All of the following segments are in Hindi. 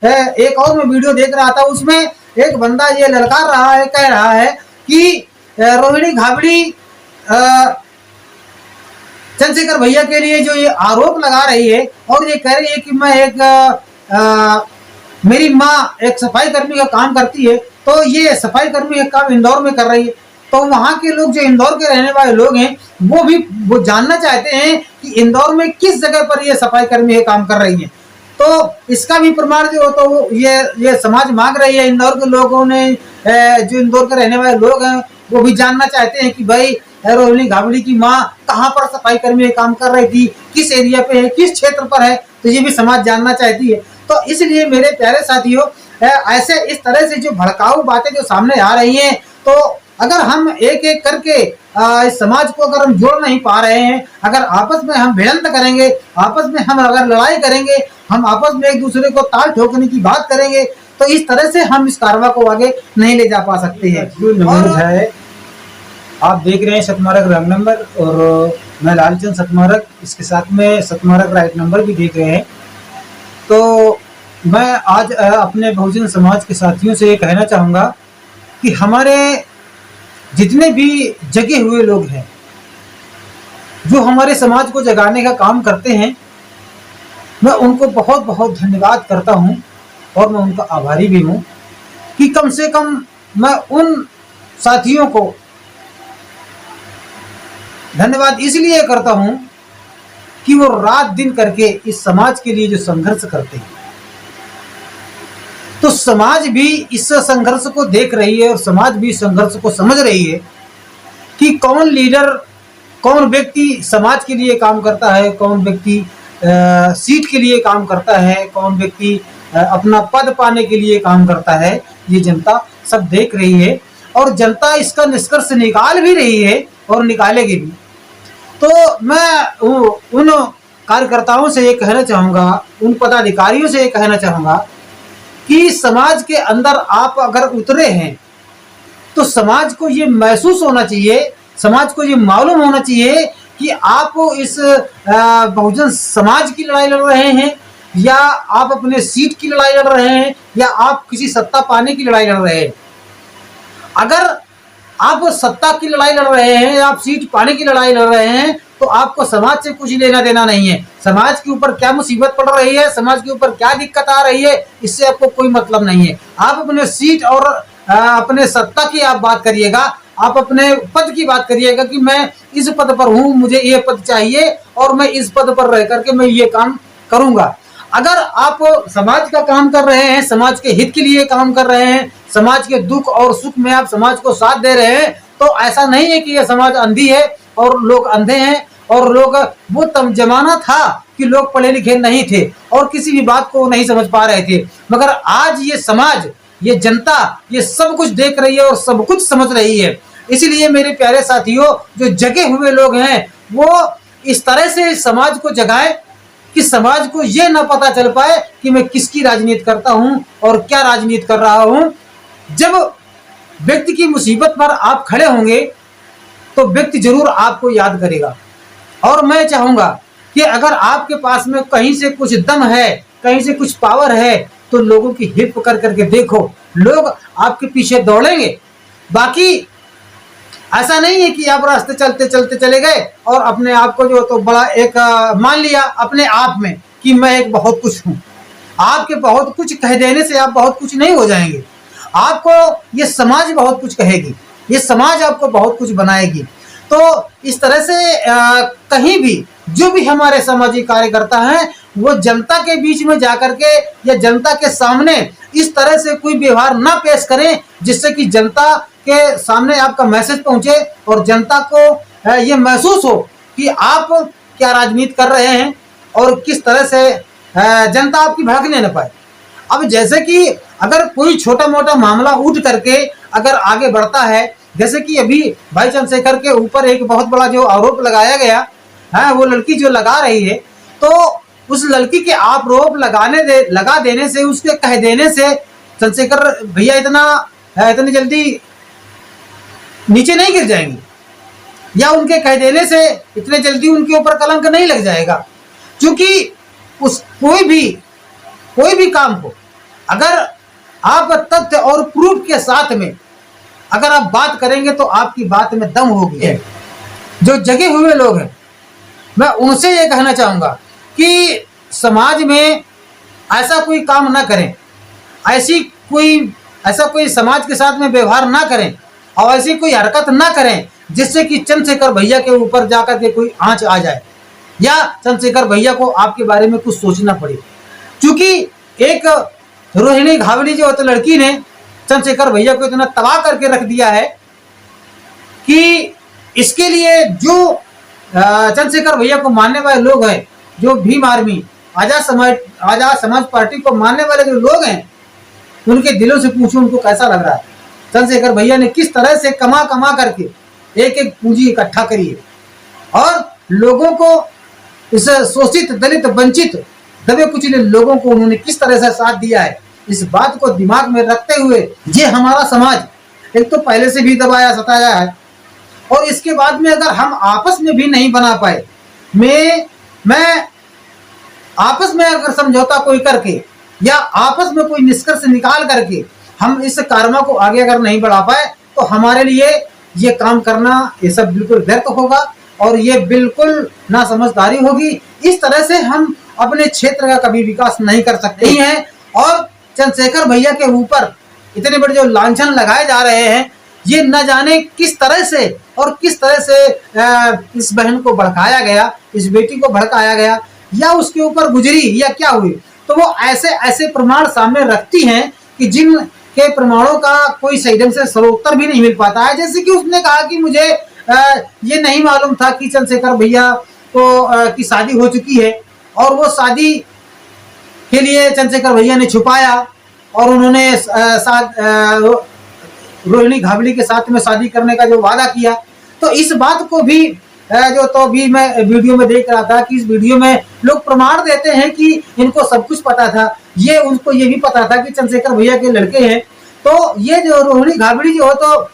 एक और मैं वीडियो देख रहा था, उसमें एक बंदा ये ललकार रहा है, कह रहा है कि रोहिणी घाबड़ी चंद्रशेखर भैया के लिए जो ये आरोप लगा रही है और ये कह रही है कि मैं मेरी माँ एक सफाई कर्मी का काम करती है, तो ये सफाई कर्मी का काम इंदौर में कर रही है। तो वहाँ के लोग, जो इंदौर के रहने वाले लोग हैं, वो जानना चाहते हैं कि इंदौर में किस जगह पर ये सफाई कर्मी का काम कर रही है। तो इसका भी प्रमाण जो तो ये समाज मांग रही है। इंदौर के लोगों ने, जो इंदौर के रहने वाले लोग हैं, वो भी जानना चाहते हैं कि भाई रोहिणी घाबड़ी की माँ कहाँ पर सफाई कर्मी का काम कर रही थी, किस एरिया पे है, किस क्षेत्र पर है, तो ये भी समाज जानना चाहती है। तो इसलिए मेरे प्यारे साथियों, ऐसे इस तरह से जो भड़काऊ बातें जो सामने आ रही हैं, तो अगर हम एक एक करके इस समाज को अगर हम जोड़ नहीं पा रहे हैं, अगर आपस में हम भिड़ंत करेंगे, आपस में हम अगर लड़ाई करेंगे, हम आपस में एक दूसरे को ताल ठोकने की बात करेंगे, तो इस तरह से हम इस कारवा को आगे नहीं ले जा पा सकते हैं। और है, आप देख रहे हैं सतमार्ग रंग नंबर, और मैं लालचंद सतमार्ग, इसके साथ में सतमार्ग राइट नंबर भी देख रहे हैं। तो मैं आज अपने बहुजन समाज के साथियों से ये कहना चाहूँगा कि हमारे जितने भी जगे हुए लोग हैं, जो हमारे समाज को जगाने का काम करते हैं, मैं उनको बहुत बहुत धन्यवाद करता हूं और मैं उनका आभारी भी हूं कि कम से कम मैं उन साथियों को धन्यवाद इसलिए करता हूं कि वो रात दिन करके इस समाज के लिए जो संघर्ष करते हैं, तो समाज भी इस संघर्ष को देख रही है और समाज भी संघर्ष को समझ रही है कि कौन लीडर, कौन व्यक्ति समाज के लिए काम करता है, कौन व्यक्ति सीट के लिए काम करता है, कौन व्यक्ति अपना पद पाने के लिए काम करता है। ये जनता सब देख रही है और जनता इसका निष्कर्ष निकाल भी रही है और निकालेगी भी। तो मैं उन कार्यकर्ताओं से ये कहना चाहूँगा, उन पदाधिकारियों से ये कहना चाहूँगा कि समाज के अंदर आप अगर उतरे हैं तो समाज को ये महसूस होना चाहिए, समाज को ये मालूम होना चाहिए कि आप इस बहुजन समाज की लड़ाई लड़ रहे हैं, या आप अपने सीट की लड़ाई लड़ रहे हैं, या आप किसी सत्ता पाने की लड़ाई लड़ रहे हैं। अगर आप सत्ता की लड़ाई लड़ रहे हैं या आप सीट पाने की लड़ाई लड़ रहे हैं, तो आपको समाज से कुछ लेना देना नहीं है। समाज के ऊपर क्या मुसीबत पड़ रही है, समाज के ऊपर क्या दिक्कत आ रही है, इससे आपको कोई मतलब नहीं है। आप अपने सीट और अपने सत्ता की आप बात करिएगा, आप अपने पद की बात करिएगा कि मैं इस पद पर हूं, मुझे ये पद चाहिए और मैं इस पद पर रह करके मैं ये काम करूंगा। अगर आप समाज का काम कर रहे हैं, समाज के हित के लिए काम कर रहे हैं, समाज के दुख और सुख में आप समाज को साथ दे रहे हैं, तो ऐसा नहीं है कि यह समाज अंधी है और लोग अंधे हैं और लोग, वो तब जमाना था कि लोग पढ़े लिखे नहीं थे और किसी भी बात को नहीं समझ पा रहे थे, मगर आज ये समाज, ये जनता, ये सब कुछ देख रही है और सब कुछ समझ रही है। इसलिए मेरे प्यारे साथियों, जो जगे हुए लोग हैं, वो इस तरह से समाज को जगाए कि समाज को ये ना पता चल पाए कि मैं किसकी राजनीति करता हूं और क्या राजनीति कर रहा हूं। जब व्यक्ति की मुसीबत पर आप खड़े होंगे तो व्यक्ति जरूर आपको याद करेगा। और मैं चाहूंगा कि अगर आपके पास में कहीं से कुछ दम है, कहीं से कुछ पावर है, तो लोगों की हेल्प कर करके देखो, लोग आपके पीछे दौड़ेंगे। बाकी ऐसा नहीं है कि आप रास्ते चलते चलते चले गए और अपने आप को जो तो बड़ा एक मान लिया अपने आप में कि मैं एक बहुत कुछ हूं। आपके बहुत कुछ कह देने से आप बहुत कुछ नहीं हो जाएंगे। आपको ये समाज बहुत कुछ कहेगी, ये समाज आपको बहुत कुछ बनाएगी। तो इस तरह से कहीं भी जो भी हमारे सामाजिक कार्यकर्ता हैं, वो जनता के बीच में जाकर के या जनता के सामने इस तरह से कोई व्यवहार ना पेश करें जिससे कि जनता के सामने आपका मैसेज पहुंचे और जनता को ये महसूस हो कि आप क्या राजनीति कर रहे हैं और किस तरह से जनता आपकी भड़कने न पाए। अब जैसे कि अगर कोई छोटा मोटा मामला उठ करके अगर आगे बढ़ता है, जैसे कि अभी भाई चंद्रशेखर के ऊपर एक बहुत बड़ा जो आरोप लगाया गया है, वो लड़की जो लगा रही है, तो उस लड़की के आरोप लगा देने से, उसके कह देने से चंद्रशेखर भैया इतनी जल्दी नीचे नहीं गिर जाएंगे, या उनके कह देने से इतने जल्दी उनके ऊपर कलंक नहीं लग जाएगा। क्योंकि उस कोई भी काम हो, अगर आप तथ्य और प्रूफ के साथ में अगर आप बात करेंगे तो आपकी बात में दम होगी। जो जगे हुए लोग हैं मैं उनसे ये कहना चाहूंगा कि समाज में ऐसा कोई काम ना करें, ऐसा कोई समाज के साथ में व्यवहार ना करें और ऐसी कोई हरकत ना करें जिससे कि चंद्रशेखर भैया के ऊपर जाकर के कोई आंच आ जाए या चंद्रशेखर भैया को आपके बारे में कुछ सोचना पड़े। क्योंकि एक रोहिणी घावड़ी जो तो लड़की ने चंद्रशेखर भैया को इतना तबाह करके रख दिया है कि इसके लिए जो चंद्रशेखर भैया को मानने वाले लोग हैं, जो भीम आर्मी आजाद समाज पार्टी को मानने वाले जो लोग हैं, उनके दिलों से पूछो उनको कैसा लग रहा है। चंद्रशेखर भैया ने किस तरह से कमा करके एक एक पूंजी इकट्ठा करी है और लोगों को, इस शोषित दलित वंचित दबे कुचले लोगों को उन्होंने किस तरह से साथ दिया है। इस बात को दिमाग में रखते हुए ये हमारा समाज एक तो पहले से भी दबाया सताया है और इसके बाद में अगर हम आपस में भी नहीं बना पाए, मैं आपस में अगर समझौता कोई करके या आपस में कोई निष्कर्ष निकाल करके हम इस कर्म को आगे अगर नहीं बढ़ा पाए तो हमारे लिए ये काम करना ये सब बिल्कुल व्यर्थ होगा और ये बिल्कुल ना समझदारी होगी। इस तरह से हम अपने क्षेत्र का कभी विकास नहीं कर सकते ही हैं। और चंद्रशेखर भैया के ऊपर इतने बड़े जो लांछन लगाए जा रहे हैं, ये न जाने किस तरह से और किस तरह से इस बहन को भड़काया गया, इस बेटी को भड़काया गया या उसके ऊपर गुजरी या क्या हुई, तो वो ऐसे ऐसे प्रमाण सामने रखती हैं कि जिन के प्रमाणों का कोई सही ढंग से सरोत्तर भी नहीं मिल पाता है। जैसे कि उसने कहा कि मुझे ये नहीं मालूम था कि चंद्रशेखर भैया को की शादी हो चुकी है और वो शादी के लिए चंद्रशेखर भैया ने छुपाया और उन्होंने रोहिणी घावड़ी के साथ में शादी करने का जो वादा किया। तो इस बात को भी जो तो भी मैं वीडियो में देख रहा था कि इस वीडियो में लोग प्रमाण देते हैं कि इनको सब कुछ पता था, ये उनको ये भी पता था कि चंद्रशेखर भैया के लड़के हैं। तो ये जो रोहिणी घावड़ी जो हो तो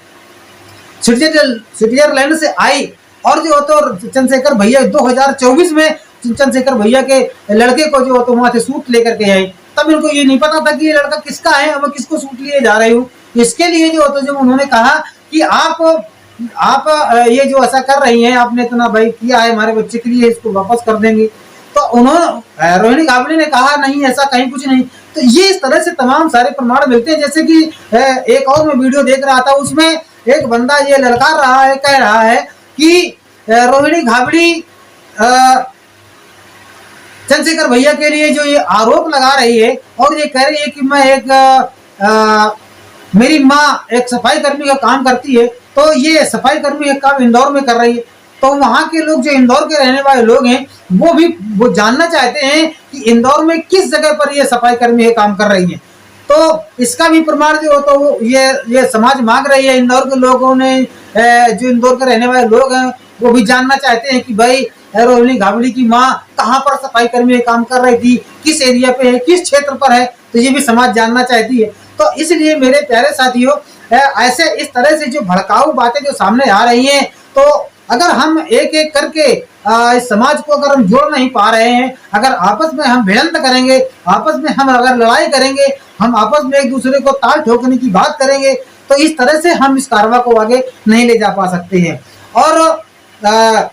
स्विट्जरलैंड से आई और जो हो तो चंद्रशेखर भैया 2024 में चंद्रशेखर भैया के लड़के को जो हो तो वहां से सूट लेकर के आई। तब इनको ये नहीं पता था कि ये लड़का किसका है और मैं किसको सूट लिए जा रही हूँ। इसके लिए जो हो तो जब उन्होंने कहा कि आप ये जो ऐसा कर रही हैं, आपने इतना भाई किया है हमारे बच्चे के लिए, इसको वापस कर देंगे। तो उन्होंने रोहिणी घावड़ी ने कहा नहीं ऐसा कहीं कुछ नहीं। तो ये इस तरह से तमाम सारे प्रमाण मिलते हैं। जैसे कि एक और मैं वीडियो देख रहा था, उसमें एक बंदा ये ललकार रहा है, कह रहा है कि रोहिणी घावड़ी चंद्रशेखर भैया के लिए जो ये आरोप लगा रही है और ये कह रही है कि मैं मेरी माँ एक सफाई कर्मी का काम करती है, तो ये सफाई कर्मी का काम इंदौर में कर रही है। तो वहाँ के लोग जो इंदौर के रहने वाले लोग हैं वो जानना चाहते हैं कि इंदौर में किस जगह पर ये सफाई कर्मी का काम कर रही है। तो इसका भी प्रमाण जो हो तो ये समाज मांग रही है। इंदौर के लोगों ने जो इंदौर के रहने वाले लोग हैं वो भी जानना चाहते हैं कि भाई रोहिणी घावड़ी की माँ कहाँ पर सफाई कर्मी काम कर रही थी, किस एरिया पे है, किस क्षेत्र पर है, तो ये भी समाज जानना चाहती है। तो इसलिए मेरे प्यारे साथियों, ऐसे इस तरह से जो भड़काऊ बातें जो सामने आ रही हैं, तो अगर हम एक एक करके इस समाज को अगर हम जोड़ नहीं पा रहे हैं, अगर आपस में हम भिड़ंत करेंगे, आपस में हम अगर लड़ाई करेंगे, हम आपस में एक दूसरे को ताल ठोकने की बात करेंगे, तो इस तरह से हम इस कारवा को आगे नहीं ले जा पा सकते हैं। और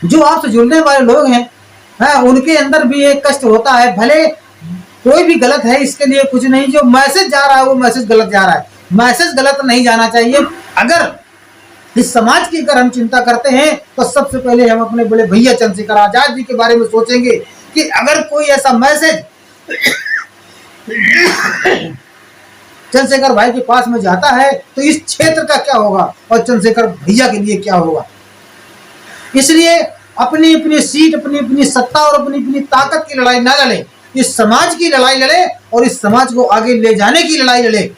जो आपसे जुड़ने वाले लोग हैं उनके अंदर भी एक कष्ट होता है। भले कोई भी गलत है, इसके लिए कुछ नहीं, जो मैसेज जा रहा है वो मैसेज गलत जा रहा है, मैसेज गलत नहीं जाना चाहिए। अगर इस समाज की अगर हम चिंता करते हैं तो सबसे पहले हम अपने बड़े भैया चंद्रशेखर आजाद जी के बारे में सोचेंगे कि अगर कोई ऐसा मैसेज चंद्रशेखर भाई के पास में जाता है तो इस क्षेत्र का क्या होगा और चंद्रशेखर भैया के लिए क्या होगा। इसलिए अपनी अपनी सीट, अपनी अपनी सत्ता और अपनी अपनी ताकत की लड़ाई ना लड़े, इस समाज की लड़ाई लड़े और इस समाज को आगे ले जाने की लड़ाई लड़े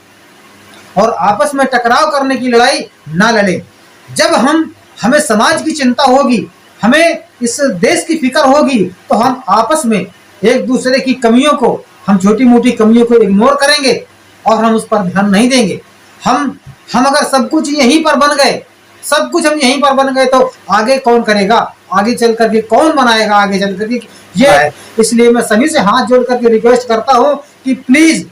और आपस में टकराव करने की लड़ाई ना लड़े। जब हमें समाज की चिंता होगी, हमें इस देश की फिक्र होगी, तो हम आपस में एक दूसरे की कमियों को, हम छोटी मोटी कमियों को इग्नोर करेंगे और हम उस पर ध्यान नहीं देंगे। हम अगर सब कुछ यहीं पर बन गए, सब कुछ हम यहीं पर बन गए, तो आगे कौन करेगा, आगे चल करके कौन बनाएगा आगे चल करके ये। इसलिए मैं सभी से हाथ जोड़ करके रिक्वेस्ट करता हूँ कि प्लीज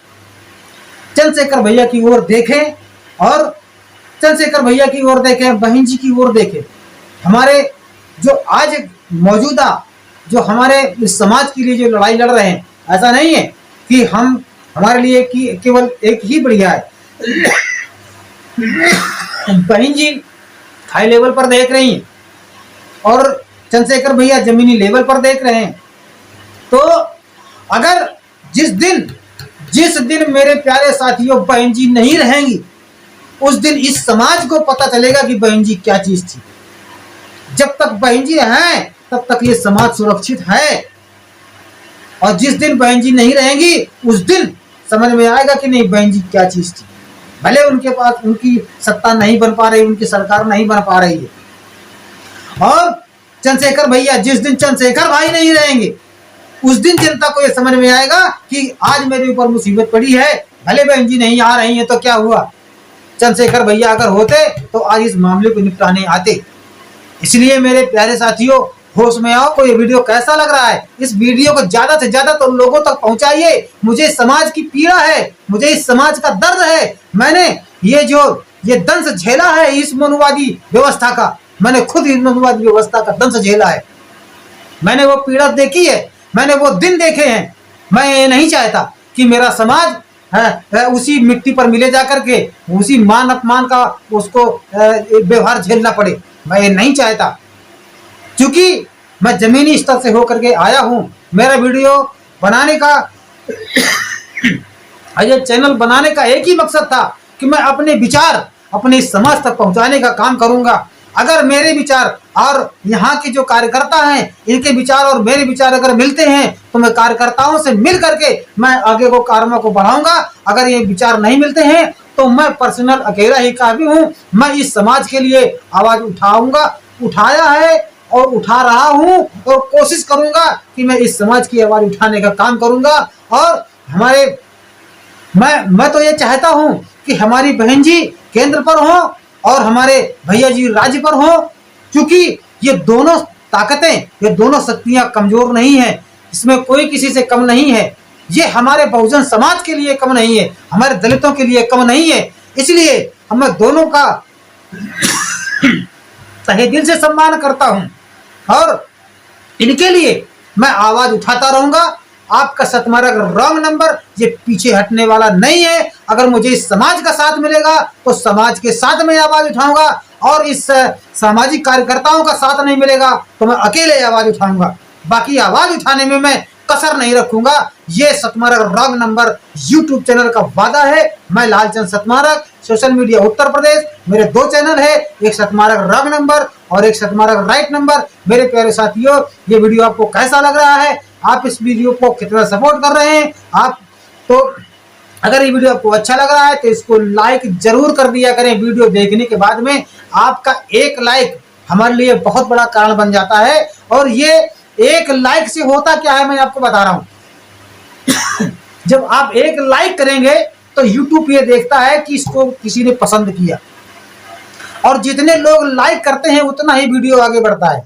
चंद्रशेखर भैया की ओर देखें और चंद्रशेखर भैया की ओर देखें, बहन जी की ओर देखें। हमारे जो आज मौजूदा जो हमारे इस समाज के लिए जो लड़ाई लड़ रहे हैं, ऐसा नहीं है कि हम हमारे लिए कि केवल एक ही बढ़िया है। बहन जी हाई लेवल पर देख रही हैं और चंद्रशेखर भैया जमीनी लेवल पर देख रहे हैं। तो अगर जिस दिन मेरे प्यारे साथियों बहन जी नहीं रहेंगी, उस दिन इस समाज को पता चलेगा कि बहन जी क्या चीज थी। जब तक बहन जी हैं तब तक ये समाज सुरक्षित है, और जिस दिन बहन जी नहीं रहेंगी उस दिन समझ में आएगा कि नहीं बहन जी क्या चीज थी। भले उनके पास उनकी सत्ता नहीं बन पा रही, उनकी सरकार नहीं बन पा रही है, और चंद्रशेखर भैया जिस दिन चंद्रशेखर भाई नहीं रहेंगे उस दिन जनता को यह समझ में आएगा कि आज मेरे ऊपर मुसीबत पड़ी है। भले बहन जी नहीं आ रही है तो क्या हुआ, चंद्रशेखर भैया अगर होते तो आज इस मामले को निपटाने आते। इसलिए मेरे प्यारे साथियों, होश में आओ। को ये वीडियो कैसा लग रहा है, इस वीडियो को ज्यादा से ज्यादा तो लोगों तक पहुंचाइए। मुझे समाज की पीड़ा है, मुझे इस समाज का दर्द है। मैंने ये दंश झेला है इस मनुवादी व्यवस्था का, मैंने खुद इस मनुवादी व्यवस्था का दंश झेला है। मैंने वो पीड़ा देखी है, मैंने वो दिन देखे हैं। मैं ये नहीं चाहता कि मेरा समाज उसी मिट्टी पर मिले जाकर के उसी मान अपमान का उसको व्यवहार झेलना पड़े। मैं ये नहीं चाहता, क्योंकि मैं जमीनी स्तर से होकर के आया हूं। मेरा वीडियो बनाने का ये चैनल बनाने का एक ही मकसद था कि मैं अपने विचार अपने समाज तक पहुंचाने का काम करूंगा। अगर मेरे विचार और यहाँ के जो कार्यकर्ता हैं इनके विचार और मेरे विचार अगर मिलते हैं तो मैं कार्यकर्ताओं से मिल करके मैं आगे को कार्यों को बढ़ाऊंगा। अगर ये विचार नहीं मिलते हैं तो मैं पर्सनल अकेला ही काफी हूँ। मैं इस समाज के लिए आवाज उठाऊंगा, उठाया है और उठा रहा हूँ, और कोशिश करूंगा कि मैं इस समाज की आवाज उठाने का काम करूंगा। और मैं तो ये चाहता हूं कि हमारी बहन जी केंद्र पर हो और हमारे भैया जी राज्य पर हो, क्योंकि ये दोनों ताकतें, ये दोनों शक्तियां कमजोर नहीं है। इसमें कोई किसी से कम नहीं है। ये हमारे बहुजन समाज के लिए कम नहीं है, हमारे दलितों के लिए कम नहीं है। इसलिए मैं दोनों का तहे दिल से सम्मान करता हूं और इनके लिए मैं आवाज उठाता रहूंगा। आपका सतमार्ग रॉन्ग नंबर ये पीछे हटने वाला नहीं है। अगर मुझे इस समाज का साथ मिलेगा तो समाज के साथ में आवाज उठाऊंगा, और इस सामाजिक कार्यकर्ताओं का साथ नहीं मिलेगा तो मैं अकेले आवाज उठाऊंगा। बाकी आवाज उठाने में मैं कसर नहीं रखूंगा। ये सतमार्ग रॉन्ग नंबर यूट्यूब चैनल का वादा है। मैं लालचंद सतमार्ग, सोशल मीडिया उत्तर प्रदेश। मेरे 2 चैनल है, एक सतमार्ग रॉन्ग नंबर और एक सतमार्ग राइट नंबर। मेरे प्यारे साथियों, ये वीडियो आपको कैसा लग रहा है, आप इस वीडियो को कितना सपोर्ट कर रहे हैं आप, तो अगर ये वीडियो आपको अच्छा लग रहा है तो इसको लाइक जरूर कर दिया करें। वीडियो देखने के बाद में आपका एक लाइक हमारे लिए बहुत बड़ा कारण बन जाता है, और ये एक लाइक से होता क्या है मैं आपको बता रहा हूं। जब आप एक लाइक करेंगे तो YouTube ये देखता है कि इसको किसी ने पसंद किया, और जितने लोग लाइक करते हैं उतना ही वीडियो आगे बढ़ता है।